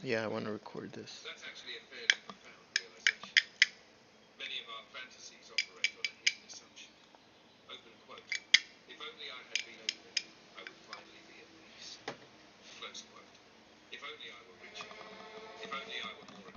Yeah, I want to record this. That's actually a fairly profound realization. Many of our fantasies operate on a hidden assumption. Open quote. If only I had been open, I would finally be at peace. Close quote. If only I were richer. If only I were more.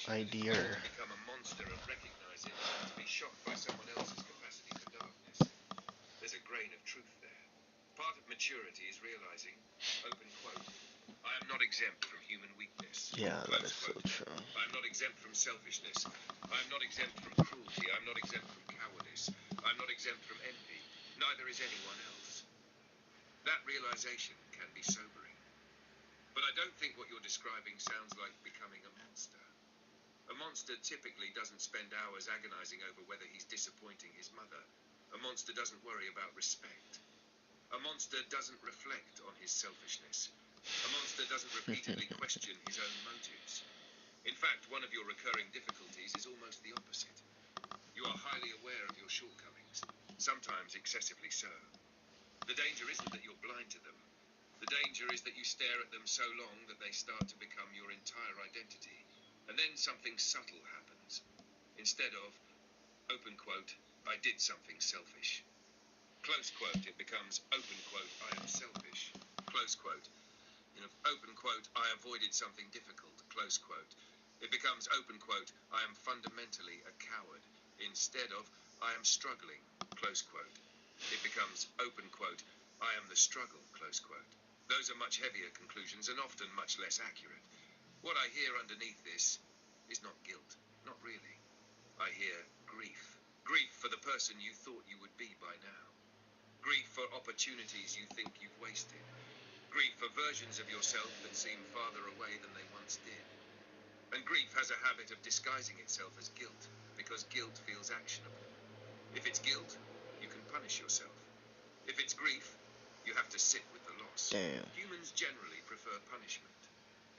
Idea. To become a monster and recognize it, and to be shocked by someone else's capacity for darkness. There's a grain of truth there. Part of maturity is realizing, open quote, I am not exempt from human weakness. Yeah, that is so Quote. true. I am not exempt from selfishness. I am not exempt from cruelty. I am not exempt from cowardice. I am not exempt from envy. Neither is anyone else. That realization can be sobering. But I don't think what you're describing sounds like becoming a monster. A monster typically doesn't spend hours agonizing over whether he's disappointing his mother. A monster doesn't worry about respect. A monster doesn't reflect on his selfishness. A monster doesn't repeatedly question his own motives. In fact, one of your recurring difficulties is almost the opposite. You are highly aware of your shortcomings, sometimes excessively so. The danger isn't that you're blind to them. The danger is that you stare at them so long that they start to become your entire identity. And then something subtle happens. Instead of, open quote, I did something selfish. Close quote, it becomes, open quote, I am selfish. Close quote. Open quote, I avoided something difficult. Close quote. It becomes, open quote, I am fundamentally a coward. Instead of, I am struggling. Close quote. It becomes, open quote, I am the struggle. Close quote. Those are much heavier conclusions and often much less accurate. What I hear underneath this is not guilt, not really. I hear grief. Grief for the person you thought you would be by now. Grief for opportunities you think you've wasted. Grief for versions of yourself that seem farther away than they once did. And grief has a habit of disguising itself as guilt, because guilt feels actionable. If it's guilt, you can punish yourself. If it's grief, you have to sit with the loss. Damn. Humans generally prefer punishment.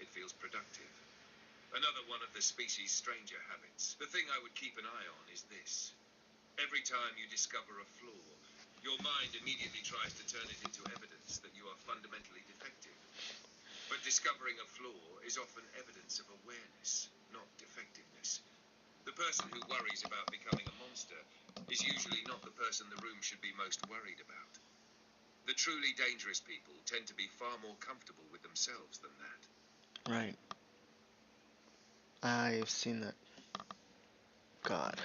It feels productive. Another one of the species' stranger habits. The thing I would keep an eye on is this. Every time you discover a flaw, your mind immediately tries to turn it into evidence that you are fundamentally defective. But discovering a flaw is often evidence of awareness, not defectiveness. The person who worries about becoming a monster is usually not the person the room should be most worried about. The truly dangerous people tend to be far more comfortable with themselves than that. Right. I've seen that. God.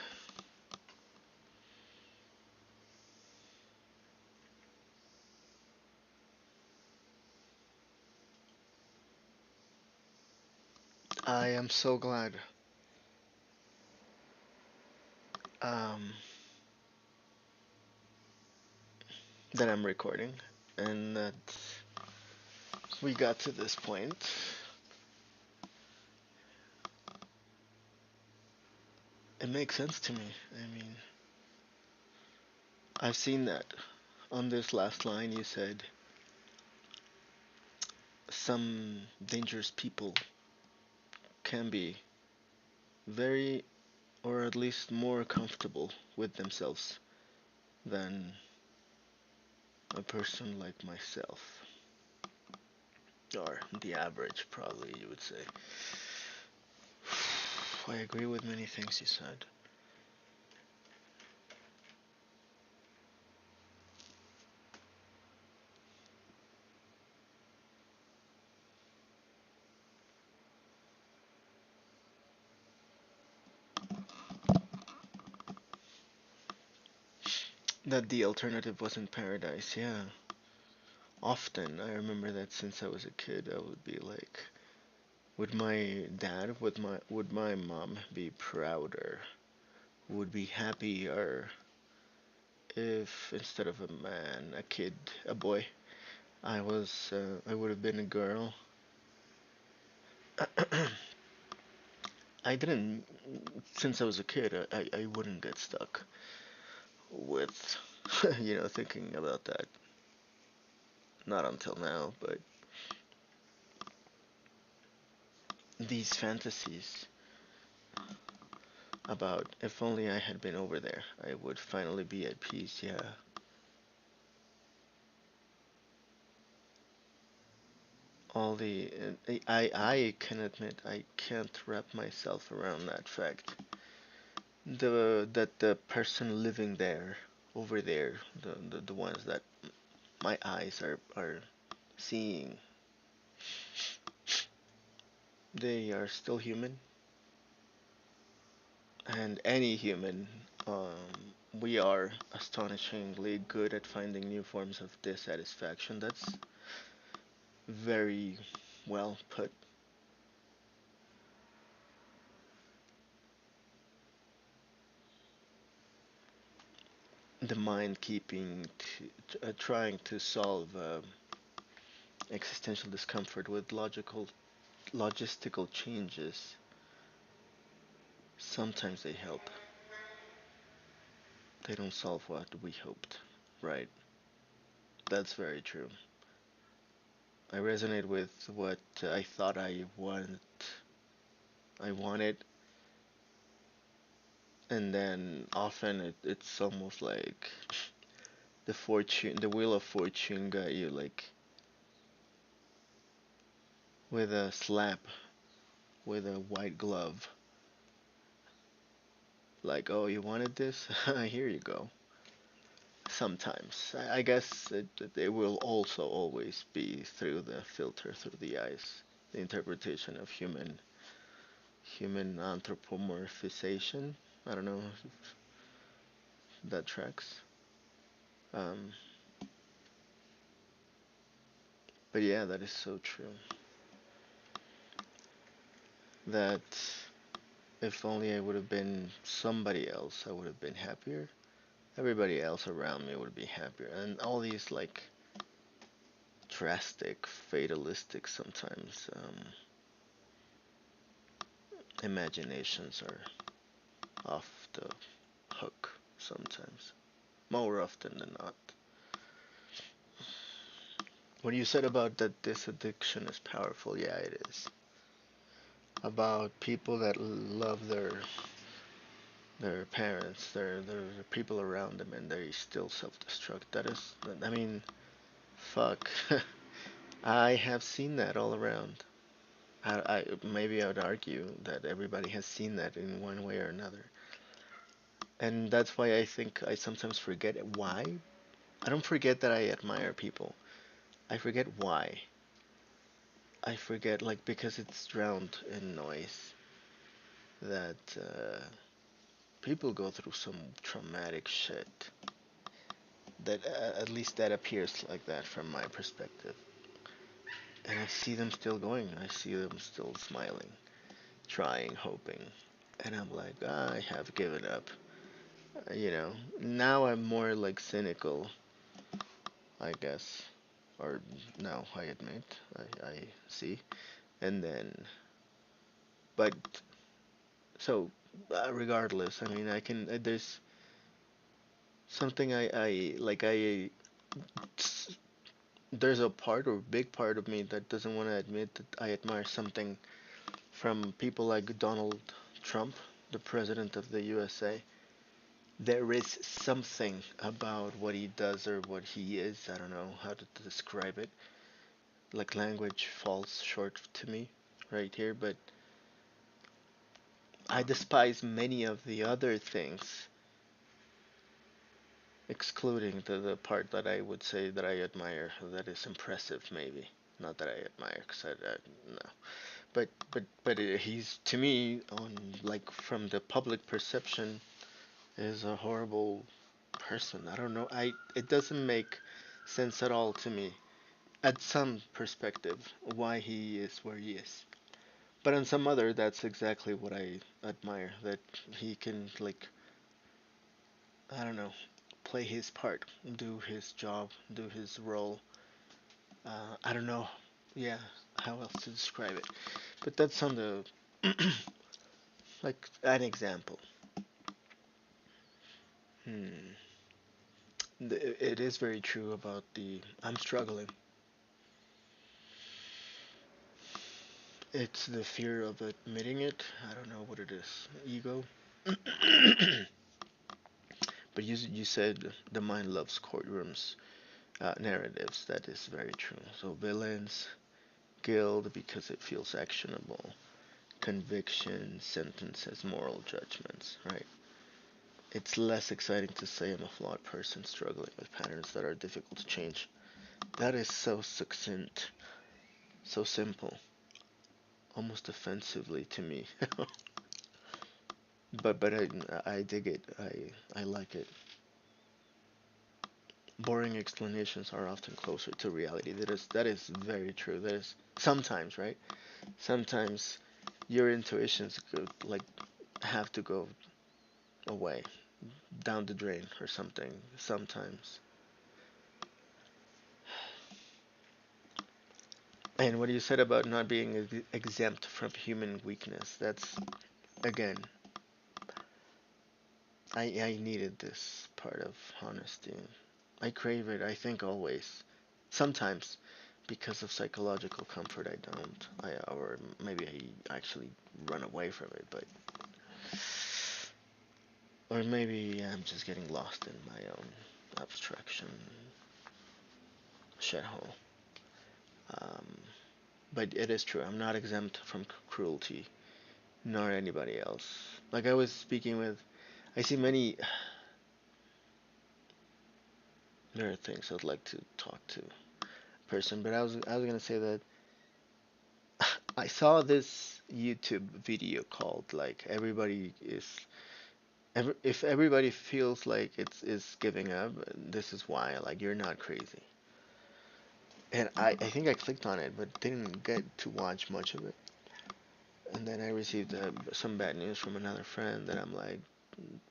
I am so glad um, that I'm recording and that we got to this point. It makes sense to me. I mean, I've seen that. On this last line, you said some dangerous people can be very, or at least more comfortable with themselves than a person like myself. Or the average, probably, you would say. I agree with many things you said. That the alternative wasn't paradise, yeah. Often, I remember that since I was a kid, I would be like, would my dad, would my mom be prouder? Would be happier if instead of a man, a kid, a boy, I would have been a girl. I didn't, since I was a kid, I wouldn't get stuck with, thinking about that. Not until now, but these fantasies about if only I had been over there, I would finally be at peace, yeah. All the, I can admit I can't wrap myself around that fact. The person living there, over there, the ones that my eyes are seeing, they are still human, and any human, we are astonishingly good at finding new forms of dissatisfaction. That's very well put. The mind keeping trying to solve existential discomfort with logistical changes. Sometimes they help. They don't solve what we hoped. Right. That's very true. I resonate with what I thought I wanted, and then often it's almost like the wheel of fortune got you like with a slap, with a white glove. Like, oh, you wanted this? Here you go. Sometimes. I guess it will also always be through the filter, through the eyes, the interpretation of human anthropomorphization. I don't know if that tracks. Um, but yeah, that is so true. That if only I would have been somebody else, I would have been happier. Everybody else around me would be happier. And all these like drastic, fatalistic sometimes imaginations are off the hook sometimes. More often than not. What you said about that this addiction is powerful, yeah, it is. About people that love their parents, their people around them, and they still self-destruct. That is, I mean, fuck. I have seen that all around. Maybe I would argue that everybody has seen that in one way or another. And that's why I think I sometimes forget why. I don't forget that I admire people. I forget why. I forget, like, because it's drowned in noise, that people go through some traumatic shit. That at least that appears like that from my perspective. And I see them still going. I see them still smiling, trying, hoping. And I'm like, I have given up. Now I'm more like cynical, I guess. Or now I admit, I see. And then, but, so, regardless, I mean, I can, there's something there's a part or big part of me that doesn't want to admit that I admire something from people like Donald Trump, the president of the USA. There is something about what he does or what he is. I don't know how to describe it. Like, language falls short to me right here, but I despise many of the other things, excluding the part that I would say that I admire, that is impressive, maybe. Not that I admire, because no. But he's, to me, on, like, from the public perception, is a horrible person. I don't know. It doesn't make sense at all to me, at some perspective, why he is where he is. But on some other, that's exactly what I admire. That he can, like, I don't know, play his part, do his job, do his role. I don't know, yeah, how else to describe it. But that's on the like an example. Hmm. It is very true about the I'm struggling. It's the fear of admitting it. I don't know what it is. Ego. But you said the mind loves courtrooms, narratives. That is very true. So villains, guilt because it feels actionable, conviction, sentences, moral judgments. Right. It's less exciting to say I'm a flawed person struggling with patterns that are difficult to change. That is so succinct, so simple, almost offensively to me. But I dig it. I like it. Boring explanations are often closer to reality. That is very true. That is sometimes, right? Sometimes your intuitions could, like, have to go away, down the drain or something. Sometimes. And what you said about not being exempt from human weakness, that's, again, I needed this part of honesty. I crave it, I think, always. Sometimes, because of psychological comfort, I don't. Or maybe I actually run away from it, but. Or maybe I'm just getting lost in my own abstraction shithole. Um, but it is true, I'm not exempt from cruelty, nor anybody else. Like, I was speaking with. I see many. There are things I'd like to talk to person, but I was gonna say that I saw this YouTube video called, like, everybody is if everybody feels like it's is giving up, this is why, like, you're not crazy. And I think I clicked on it, but didn't get to watch much of it. And then I received some bad news from another friend that I'm like,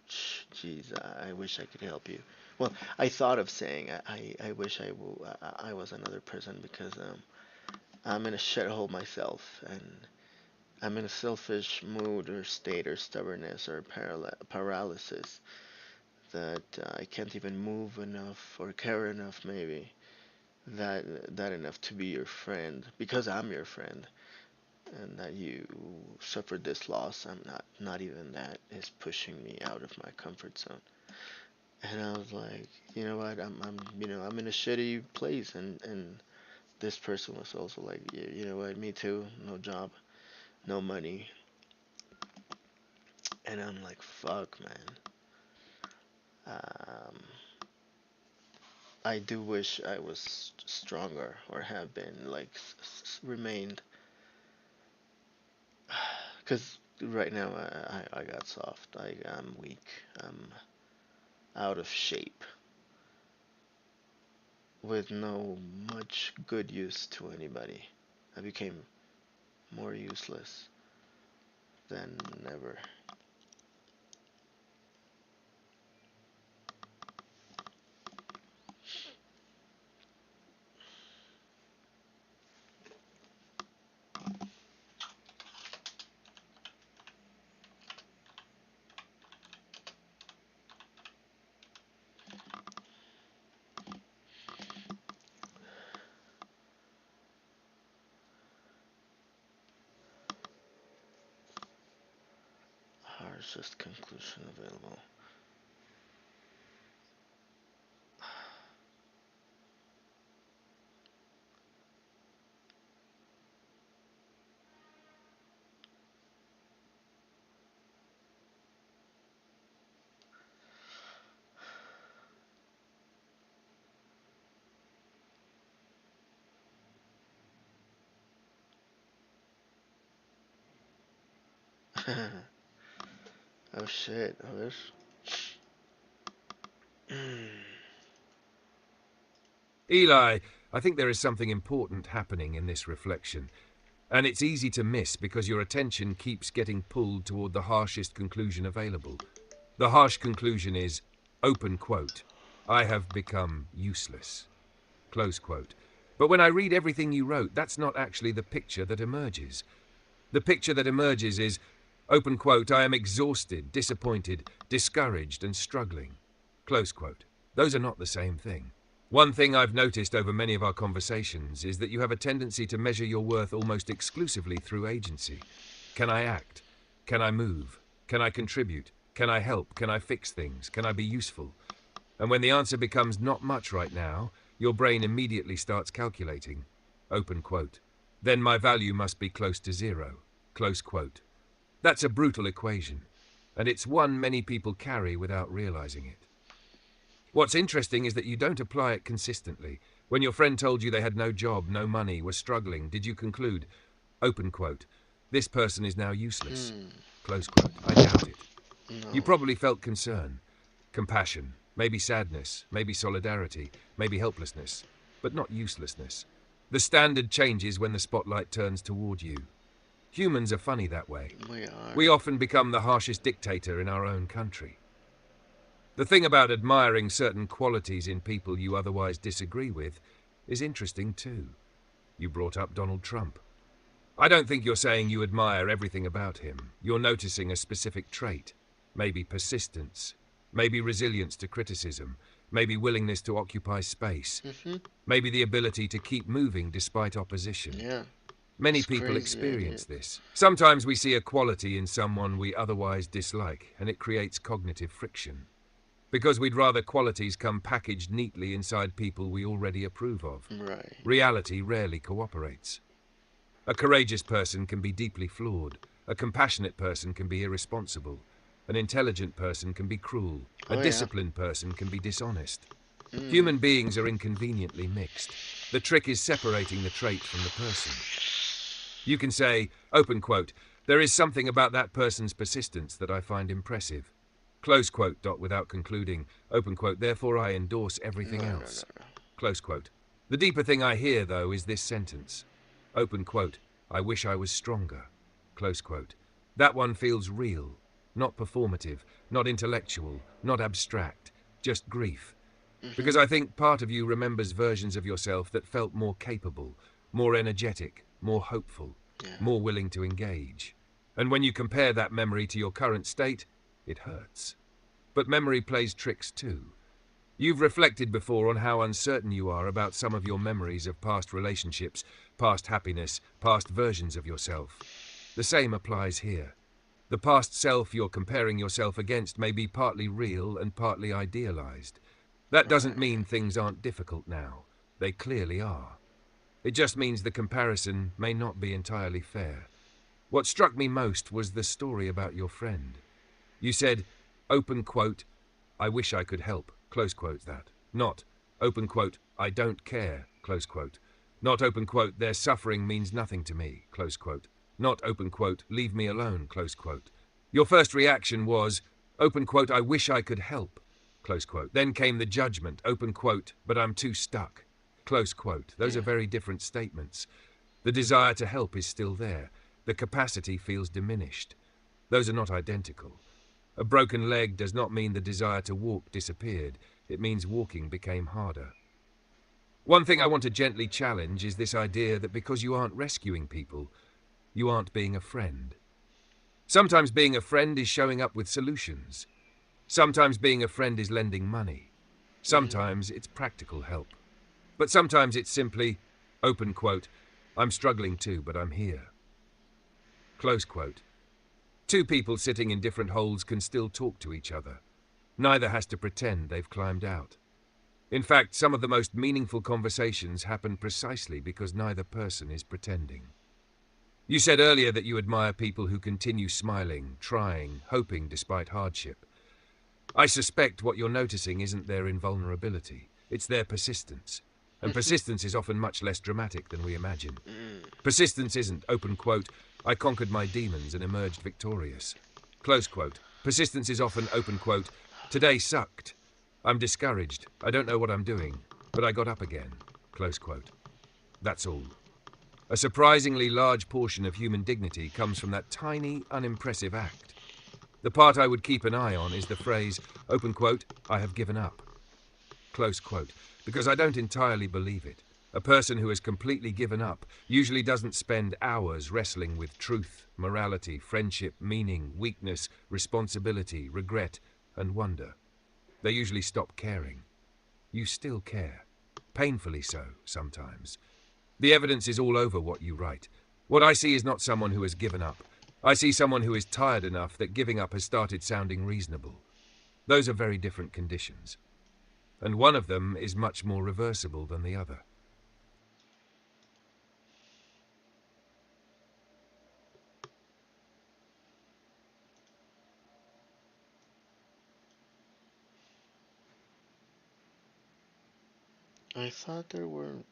jeez, I wish I could help you. Well, I thought of saying I wish I was another person, because I'm in a shithole myself, and I'm in a selfish mood or state or stubbornness or paralysis that I can't even move enough or care enough, maybe that enough to be your friend, because I'm your friend, and that you suffered this loss. I'm not even that is pushing me out of my comfort zone. And I was like, you know what? I'm in a shitty place, and this person was also like, yeah, you know what, me too, no job, no money. And I'm like, fuck, man. Um, I do wish I was stronger or have been, like, remained. Because right now I got soft. I'm weak. I'm out of shape with no much good use to anybody. I became more useless than ever. Harshest conclusion available. Oh shit, I wish. Eli, I think there is something important happening in this reflection, and it's easy to miss because your attention keeps getting pulled toward the harshest conclusion available. The harsh conclusion is, open quote, I have become useless, close quote. But when I read everything you wrote, that's not actually the picture that emerges. The picture that emerges is, open quote, I am exhausted, disappointed, discouraged, and struggling, close quote. Those are not the same thing. One thing I've noticed over many of our conversations is that you have a tendency to measure your worth almost exclusively through agency. Can I act? Can I move? Can I contribute? Can I help? Can I fix things? Can I be useful? And when the answer becomes not much right now, your brain immediately starts calculating. Open quote. Then my value must be close to zero. Close quote. That's a brutal equation, and it's one many people carry without realizing it. What's interesting is that you don't apply it consistently. When your friend told you they had no job, no money, were struggling, did you conclude, open quote, this person is now useless, close quote? I doubt it. You No. probably felt concern, compassion, maybe sadness, maybe solidarity, maybe helplessness, but not uselessness. The standard changes when the spotlight turns toward you. Humans are funny that way. We are. We often become the harshest dictator in our own country. The thing about admiring certain qualities in people you otherwise disagree with is interesting too. You brought up Donald Trump. I don't think you're saying you admire everything about him. You're noticing a specific trait, maybe persistence, maybe resilience to criticism, maybe willingness to occupy space, maybe the ability to keep moving despite opposition. Yeah. Many It's people crazy, experience isn't it? this. Sometimes we see a quality in someone we otherwise dislike, and it creates cognitive friction. Because we'd rather qualities come packaged neatly inside people we already approve of. Right. Reality rarely cooperates. A courageous person can be deeply flawed. A compassionate person can be irresponsible. An intelligent person can be cruel. A Oh, yeah. disciplined person can be dishonest. Human beings are inconveniently mixed. The trick is separating the trait from the person. You can say, open quote, there is something about that person's persistence that I find impressive. Close quote, without concluding, open quote, therefore I endorse everything else. Close quote. The deeper thing I hear, though, is this sentence. Open quote, I wish I was stronger. Close quote. That one feels real, not performative, not intellectual, not abstract, just grief. Because I think part of you remembers versions of yourself that felt more capable, more energetic, more hopeful, more willing to engage. And when you compare that memory to your current state, it hurts. But memory plays tricks too. You've reflected before on how uncertain you are about some of your memories of past relationships, past happiness, past versions of yourself. The same applies here. The past self you're comparing yourself against may be partly real and partly idealized. That doesn't mean things aren't difficult now. They clearly are. It just means the comparison may not be entirely fair. What struck me most was the story about your friend. You said, open quote, I wish I could help, close quote that. Not, open quote, I don't care, close quote. Not, open quote, their suffering means nothing to me, close quote. Not, open quote, leave me alone, close quote. Your first reaction was, open quote, I wish I could help, close quote. Then came the judgment, open quote, but I'm too stuck, close quote. Those are very different statements. The desire to help is still there. The capacity feels diminished. Those are not identical. A broken leg does not mean the desire to walk disappeared. It means walking became harder. One thing I want to gently challenge is this idea that because you aren't rescuing people, you aren't being a friend. Sometimes being a friend is showing up with solutions. Sometimes being a friend is lending money. Sometimes it's practical help. But sometimes it's simply, open quote, I'm struggling too, but I'm here. Close quote. Two people sitting in different holes can still talk to each other. Neither has to pretend they've climbed out. In fact, some of the most meaningful conversations happen precisely because neither person is pretending. You said earlier that you admire people who continue smiling, trying, hoping despite hardship. I suspect what you're noticing isn't their invulnerability, it's their persistence. And persistence is often much less dramatic than we imagine. Persistence isn't, open quote, I conquered my demons and emerged victorious. Close quote. Persistence is often, open quote, today sucked. I'm discouraged. I don't know what I'm doing, but I got up again. Close quote. That's all. A surprisingly large portion of human dignity comes from that tiny, unimpressive act. The part I would keep an eye on is the phrase, open quote, I have given up. Close quote. Because I don't entirely believe it. A person who has completely given up usually doesn't spend hours wrestling with truth, morality, friendship, meaning, weakness, responsibility, regret, and wonder. They usually stop caring. You still care. Painfully so, sometimes. The evidence is all over what you write. What I see is not someone who has given up. I see someone who is tired enough that giving up has started sounding reasonable. Those are very different conditions. And one of them is much more reversible than the other. I thought there weren't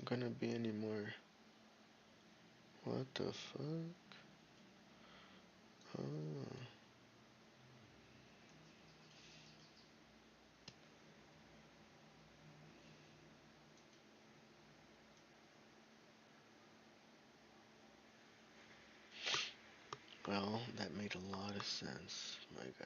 gonna be any more. What the fuck? Oh. Well, that made a lot of sense, my guy.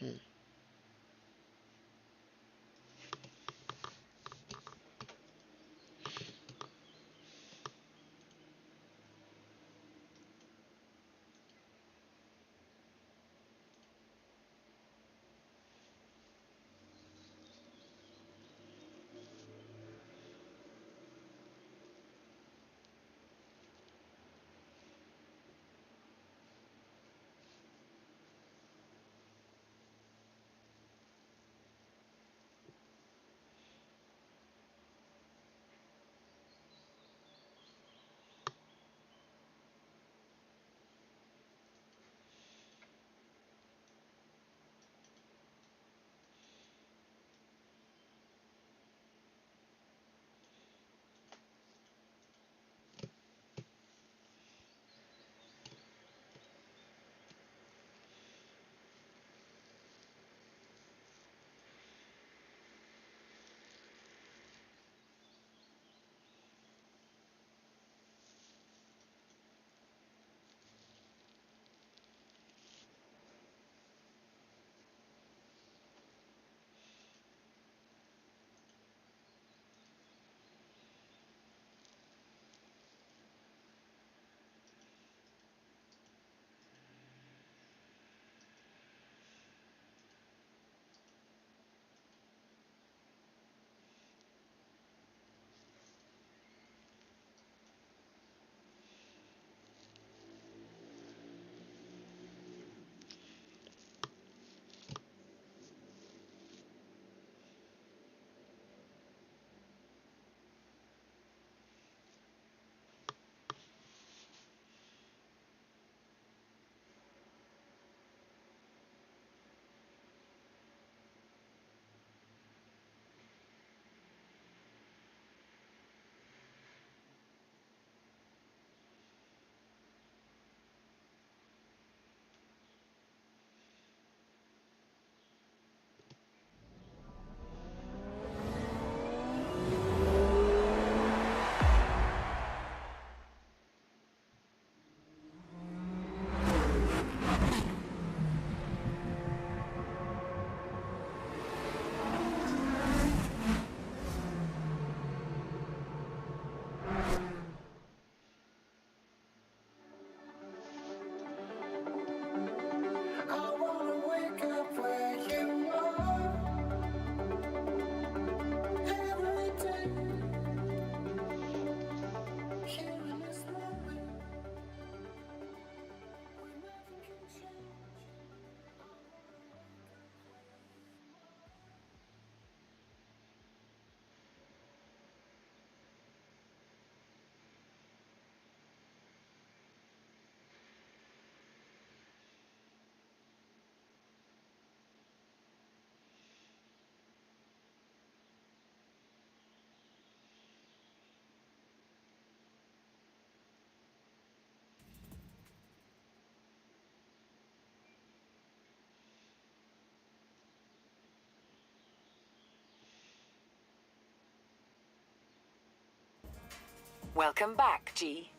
Hmm. Welcome back, G.